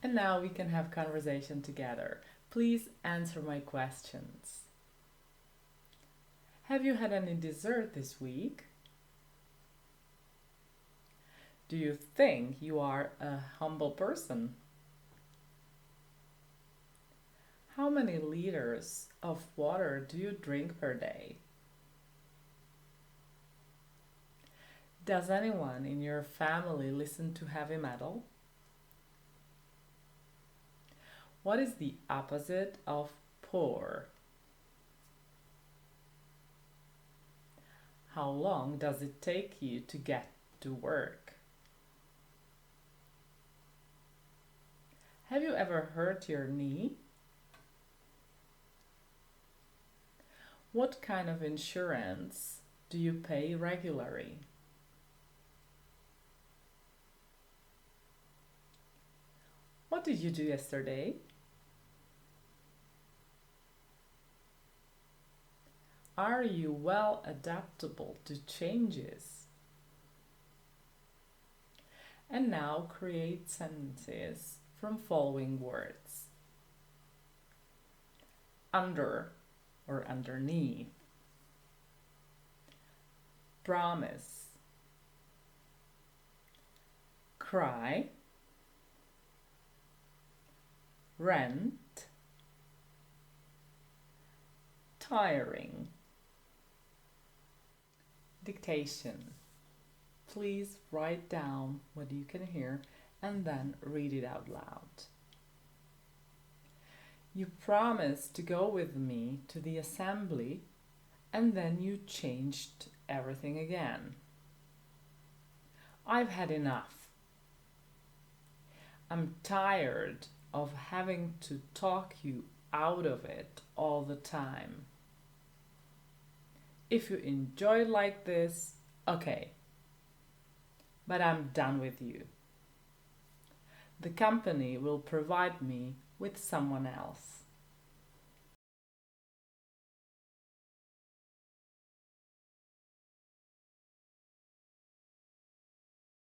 And now we can have conversation together. Please answer my questions. Have you had any dessert this week? Do you think you are a humble person? How many liters of water do you drink per day? Does anyone in your family listen to heavy metal? What is the opposite of poor? How long does it take you to get to work? Have you ever hurt your knee? What kind of insurance do you pay regularly? What did you do yesterday? Are you well adaptable to changes? And now create sentences from following words. Under or underneath. Promise. Cry. Rent. Tiring. Dictation. Please write down what you can hear and then read it out loud. You promised to go with me to the assembly and then you changed everything again. I've had enough. I'm tired of having to talk you out of it all the time. If you enjoy it like this, okay. But I'm done with you. The company will provide me with someone else.